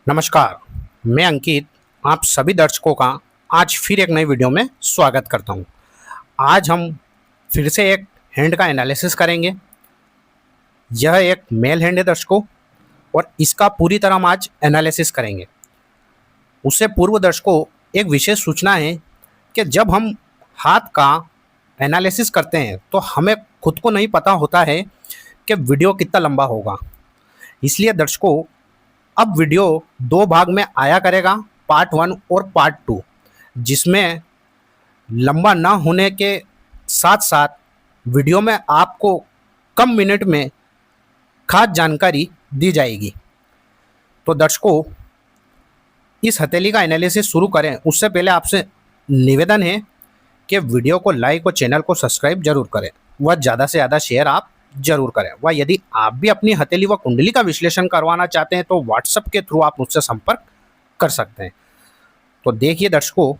नमस्कार, मैं अंकित आप सभी दर्शकों का आज फिर एक नई वीडियो में स्वागत करता हूं। आज हम फिर से एक हैंड का एनालिसिस करेंगे। यह एक मेल हैंड है दर्शकों, और इसका पूरी तरह हम आज एनालिसिस करेंगे। उससे पूर्व दर्शकों एक विशेष सूचना है कि जब हम हाथ का एनालिसिस करते हैं तो हमें खुद को नहीं पता होता है कि वीडियो कितना लंबा होगा। इसलिए दर्शकों अब वीडियो दो भाग में आया करेगा, पार्ट 1 और पार्ट 2, जिसमें लंबा ना होने के साथ साथ वीडियो में आपको कम मिनट में खास जानकारी दी जाएगी। तो दर्शकों इस हथेली का एनालिसिस शुरू करें उससे पहले आपसे निवेदन है कि वीडियो को लाइक और चैनल को सब्सक्राइब जरूर करें, वह ज़्यादा से ज़्यादा शेयर आप जरूर करें। व यदि आप भी अपनी हथेली व कुंडली का विश्लेषण करवाना चाहते हैं तो व्हाट्सएप के थ्रू आप मुझसे संपर्क कर सकते हैं। तो देखिए दर्शकों,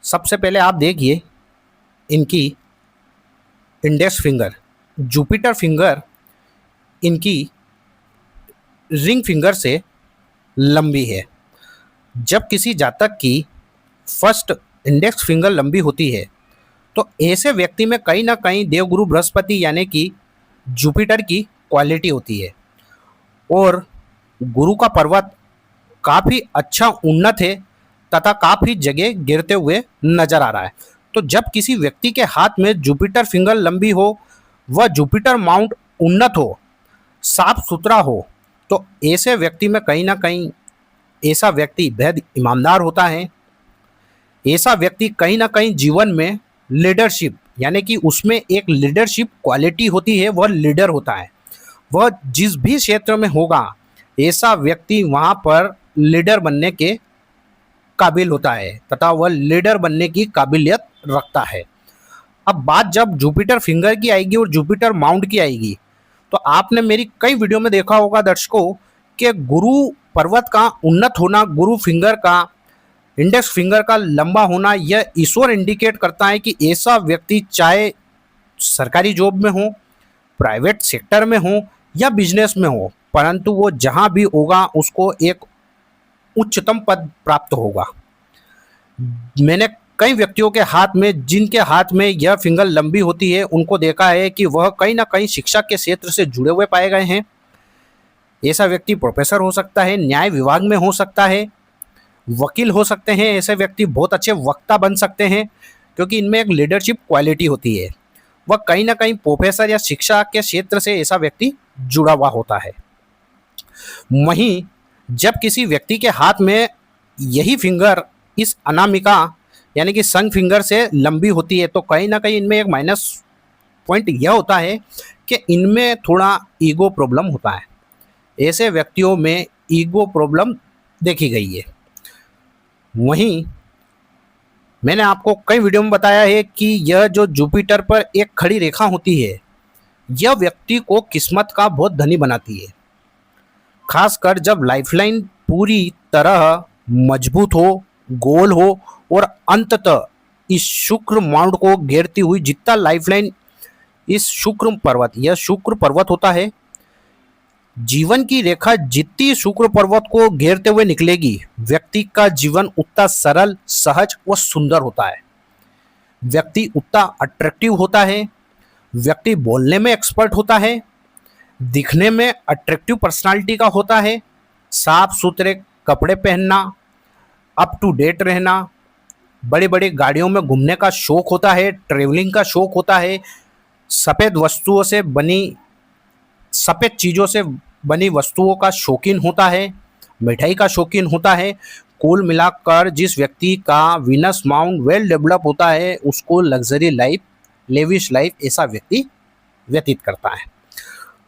सबसे पहले आप देखिए इनकी इंडेक्स फिंगर, जुपिटर फिंगर इनकी रिंग फिंगर से लंबी है। जब किसी जातक की फर्स्ट इंडेक्स फिंगर लंबी होती है तो ऐसे व्यक्ति में कहीं ना कहीं देवगुरु बृहस्पति यानी कि जुपिटर की क्वालिटी होती है, और गुरु का पर्वत काफ़ी अच्छा उन्नत है तथा काफ़ी जगह गिरते हुए नजर आ रहा है। तो जब किसी व्यक्ति के हाथ में जुपिटर फिंगर लंबी हो, वह जुपिटर माउंट उन्नत हो, साफ सुथरा हो, तो ऐसे व्यक्ति में कहीं ना कहीं ऐसा व्यक्ति बेहद ईमानदार होता है। ऐसा व्यक्ति कहीं ना कहीं जीवन में लीडरशिप यानी कि उसमें एक लीडरशिप क्वालिटी होती है, वह लीडर होता है। वह जिस भी क्षेत्र में होगा ऐसा व्यक्ति वहाँ पर लीडर बनने के काबिल होता है तथा वह लीडर बनने की काबिलियत रखता है। अब बात जब जुपिटर फिंगर की आएगी और जुपिटर माउंट की आएगी तो आपने मेरी कई वीडियो में देखा होगा दर्शकों कि गुरु पर्वत का उन्नत होना, गुरु फिंगर का इंडेक्स फिंगर का लंबा होना, यह ईश्वर इंडिकेट करता है कि ऐसा व्यक्ति चाहे सरकारी जॉब में हो, प्राइवेट सेक्टर में हो या बिजनेस में हो, परंतु वो जहां भी होगा उसको एक उच्चतम पद प्राप्त होगा। मैंने कई व्यक्तियों के हाथ में, जिनके हाथ में यह फिंगर लंबी होती है, उनको देखा है कि वह कहीं ना कहीं शिक्षा के क्षेत्र से जुड़े हुए पाए गए हैं। ऐसा व्यक्ति प्रोफेसर हो सकता है, न्याय विभाग में हो सकता है, वकील हो सकते हैं। ऐसे व्यक्ति बहुत अच्छे वक्ता बन सकते हैं क्योंकि इनमें एक लीडरशिप क्वालिटी होती है। वह कहीं ना कहीं प्रोफेसर या शिक्षा के क्षेत्र से ऐसा व्यक्ति जुड़ा हुआ होता है। वहीं जब किसी व्यक्ति के हाथ में यही फिंगर इस अनामिका यानी कि संग फिंगर से लंबी होती है तो कहीं ना कहीं इनमें एक माइनस पॉइंट यह होता है कि इनमें थोड़ा ईगो प्रॉब्लम होता है। ऐसे व्यक्तियों में ईगो प्रॉब्लम देखी गई है। वहीं मैंने आपको कई वीडियो में बताया है कि यह जो जुपिटर पर एक खड़ी रेखा होती है, यह व्यक्ति को किस्मत का बहुत धनी बनाती है। खासकर जब लाइफलाइन पूरी तरह मजबूत हो, गोल हो और अंततः इस शुक्र माउंट को घेरती हुई, जितना लाइफलाइन इस शुक्र पर्वत, यह शुक्र पर्वत होता है, जीवन की रेखा जितनी शुक्र पर्वत को घेरते हुए निकलेगी, व्यक्ति का जीवन उतना सरल, सहज व सुंदर होता है। व्यक्ति उतना अट्रैक्टिव होता है। व्यक्ति बोलने में एक्सपर्ट होता है, दिखने में अट्रैक्टिव पर्सनालिटी का होता है, साफ सुथरे कपड़े पहनना, अप टू डेट रहना, बड़े बड़े गाड़ियों में घूमने का शौक होता है, ट्रेवलिंग का शौक होता है, सफ़ेद चीज़ों से बनी वस्तुओं का शौकीन होता है, मिठाई का शौकीन होता है। कुल मिलाकर जिस व्यक्ति का वीनस माउंट वेल डेवलप होता है उसको लग्जरी लाइफ, लेविश लाइफ ऐसा व्यक्ति व्यतीत करता है।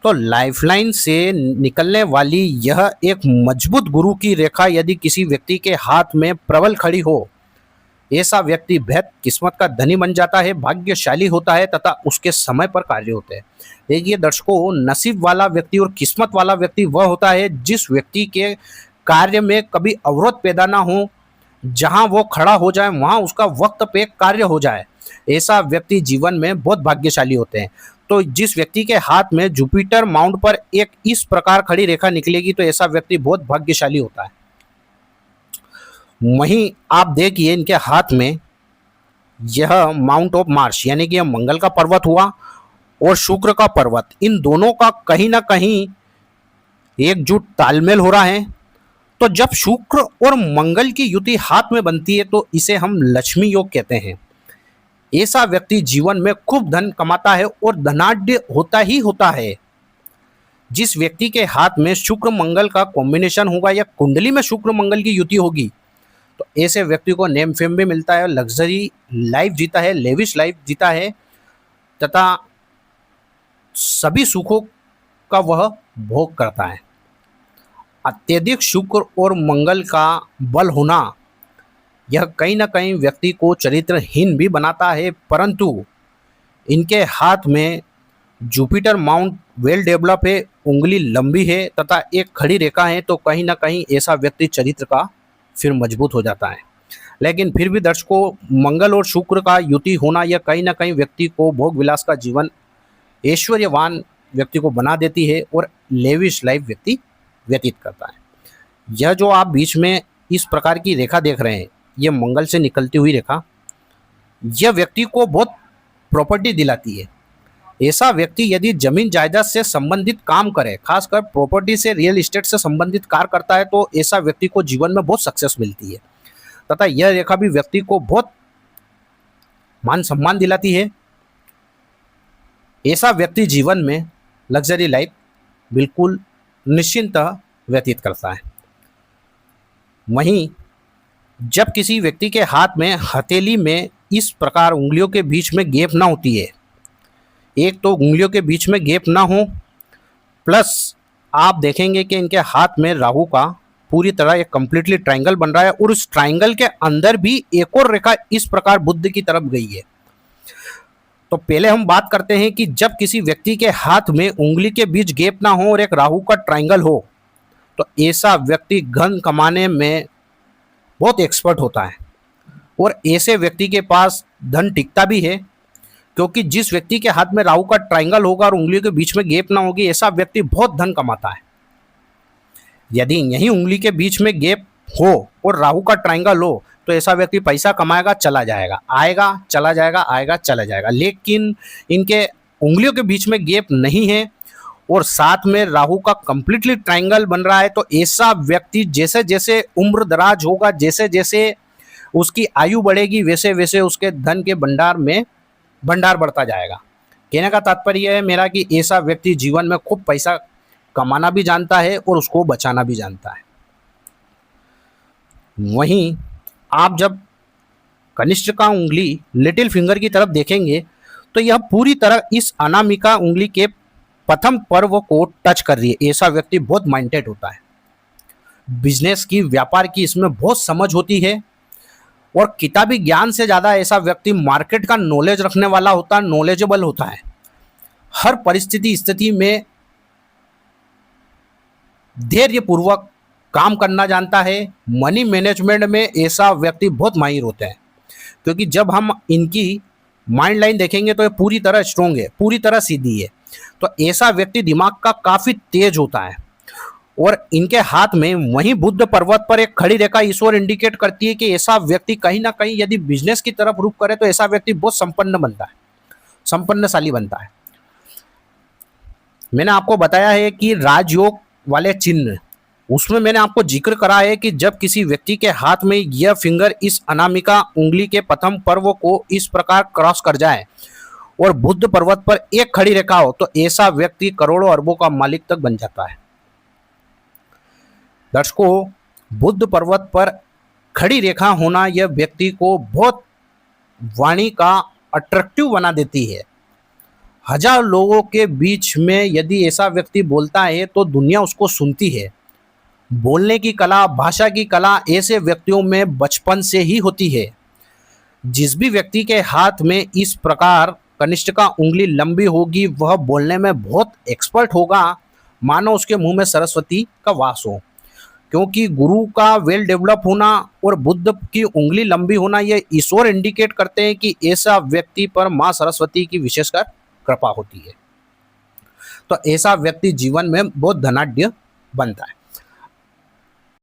तो लाइफलाइन से निकलने वाली यह एक मजबूत गुरु की रेखा यदि किसी व्यक्ति के हाथ में प्रबल खड़ी हो, ऐसा व्यक्ति बेहद किस्मत का धनी बन जाता है, भाग्यशाली होता है तथा उसके समय पर कार्य होते हैं। देखिए दर्शकों, नसीब वाला व्यक्ति और किस्मत वाला व्यक्ति वह होता है जिस व्यक्ति के कार्य में कभी अवरोध पैदा ना हो, जहां वो खड़ा हो जाए वहां उसका वक्त पे कार्य हो जाए। ऐसा व्यक्ति जीवन में बहुत भाग्यशाली होते हैं। तो जिस व्यक्ति के हाथ में जुपिटर माउंट पर एक इस प्रकार खड़ी रेखा निकलेगी तो ऐसा व्यक्ति बहुत भाग्यशाली होता है। वहीं आप देखिए इनके हाथ में यह माउंट ऑफ मार्स यानी कि यह मंगल का पर्वत हुआ और शुक्र का पर्वत, इन दोनों का कहीं ना कहीं एकजुट तालमेल हो रहा है। तो जब शुक्र और मंगल की युति हाथ में बनती है तो इसे हम लक्ष्मी योग कहते हैं। ऐसा व्यक्ति जीवन में खूब धन कमाता है और धनाढ्य होता ही होता है। जिस व्यक्ति के हाथ में शुक्र मंगल का कॉम्बिनेशन होगा या कुंडली में शुक्र मंगल की युति होगी तो ऐसे व्यक्ति को नेम फेम भी मिलता है, लग्जरी लाइफ जीता है, लेविश लाइफ जीता है तथा सभी सुखों का वह भोग करता है। अत्यधिक शुक्र और मंगल का बल होना यह कहीं ना कहीं व्यक्ति को चरित्रहीन भी बनाता है, परंतु इनके हाथ में जुपिटर माउंट वेल डेवलप है, उंगली लंबी है तथा एक खड़ी रेखा है, तो कहीं ना कहीं ऐसा व्यक्ति चरित्र का फिर मजबूत हो जाता है। लेकिन फिर भी दर्शकों, मंगल और शुक्र का युति होना यह कहीं ना कहीं व्यक्ति को भोग विलास का जीवन, ऐश्वर्यवान व्यक्ति को बना देती है और लेविश लाइफ व्यक्ति व्यतीत करता है। यह जो आप बीच में इस प्रकार की रेखा देख रहे हैं, यह मंगल से निकलती हुई रेखा, यह व्यक्ति को बहुत प्रॉपर्टी दिलाती है। ऐसा व्यक्ति यदि जमीन जायदाद से संबंधित काम करे, खासकर प्रॉपर्टी से, रियल एस्टेट से संबंधित कार्य करता है, तो ऐसा व्यक्ति को जीवन में बहुत सक्सेस मिलती है तथा यह रेखा भी व्यक्ति को बहुत मान सम्मान दिलाती है। ऐसा व्यक्ति जीवन में लग्जरी लाइफ बिल्कुल निश्चिंत व्यतीत करता है। वहीं जब किसी व्यक्ति के हाथ में हथेली में इस प्रकार उंगलियों के बीच में गैप ना होती है, एक तो उंगलियों के बीच में गैप ना हो, प्लस आप देखेंगे कि इनके हाथ में राहु का पूरी तरह एक कंप्लीटली ट्रायंगल बन रहा है और उस ट्रायंगल के अंदर भी एक और रेखा इस प्रकार बुध की तरफ गई है। तो पहले हम बात करते हैं कि जब किसी व्यक्ति के हाथ में उंगली के बीच गैप ना हो और एक राहु का ट्रायंगल हो तो ऐसा व्यक्ति धन कमाने में बहुत एक्सपर्ट होता है और ऐसे व्यक्ति के पास धन टिकता भी है, क्योंकि जिस व्यक्ति के हाथ में राहु का ट्रायंगल होगा और उंगलियों के बीच में गैप ना होगी, ऐसा व्यक्ति बहुत धन कमाता है। यदि यही उंगली के बीच में गैप हो और राहु का ट्रायंगल हो तो ऐसा व्यक्ति पैसा कमाएगा, चला जाएगा, आएगा चला जाएगा, आएगा चला जाएगा। लेकिन इनके उंगलियों के बीच में गैप नहीं है और साथ में राहु का कंप्लीटली ट्रायंगल बन रहा है, तो ऐसा व्यक्ति जैसे जैसे उम्र दराज होगा, जैसे जैसे उसकी आयु बढ़ेगी, वैसे वैसे उसके धन के भंडार में भंडार बढ़ता जाएगा। कहने का तात्पर्य है मेरा कि ऐसा व्यक्ति जीवन में खूब पैसा कमाना भी जानता है और उसको बचाना भी जानता है। वहीं आप जब कनिष्ठ का उंगली लिटिल फिंगर की तरफ देखेंगे तो यह पूरी तरह इस अनामिका उंगली के प्रथम पर्व को टच कर रही है। ऐसा व्यक्ति बहुत माइंडेड होता है, बिजनेस की, व्यापार की इसमें बहुत समझ होती है और किताबी ज्ञान से ज़्यादा ऐसा व्यक्ति मार्केट का नॉलेज रखने वाला होता है, नॉलेजेबल होता है। हर परिस्थिति स्थिति में धैर्यपूर्वक काम करना जानता है। मनी मैनेजमेंट में ऐसा व्यक्ति बहुत माहिर होते हैं, क्योंकि जब हम इनकी माइंड लाइन देखेंगे तो ये पूरी तरह स्ट्रोंग है, पूरी तरह सीधी है। तो ऐसा व्यक्ति दिमाग का काफ़ी तेज होता है और इनके हाथ में वहीं बुद्ध पर्वत पर एक खड़ी रेखा ईश्वर इंडिकेट करती है कि ऐसा व्यक्ति कहीं ना कहीं यदि बिजनेस की तरफ रुख करे तो ऐसा व्यक्ति बहुत संपन्न बनता है, संपन्नशाली बनता है। मैंने आपको बताया है कि राजयोग वाले चिन्ह, उसमें मैंने आपको जिक्र करा है कि जब किसी व्यक्ति के हाथ में यह फिंगर इस अनामिका उंगली के प्रथम पर्व को इस प्रकार क्रॉस कर जाए और बुद्ध पर्वत पर एक खड़ी रेखा हो तो ऐसा व्यक्ति करोड़ों अरबों का मालिक तक बन जाता है। दर्शकों, बुद्ध पर्वत पर खड़ी रेखा होना यह व्यक्ति को बहुत वाणी का अट्रैक्टिव बना देती है। हजार लोगों के बीच में यदि ऐसा व्यक्ति बोलता है तो दुनिया उसको सुनती है। बोलने की कला, भाषा की कला ऐसे व्यक्तियों में बचपन से ही होती है। जिस भी व्यक्ति के हाथ में इस प्रकार कनिष्ठ का उंगली लंबी होगी वह बोलने में बहुत एक्सपर्ट होगा, मानो उसके मुंह में सरस्वती का वास हो। क्योंकि गुरु का वेल डेवलप होना और बुद्ध की उंगली लंबी होना ये ईश्वर इंडिकेट करते हैं कि ऐसा व्यक्ति पर माँ सरस्वती की विशेषकर कृपा होती है। तो ऐसा व्यक्ति जीवन में बहुत धनाढ्य बनता है।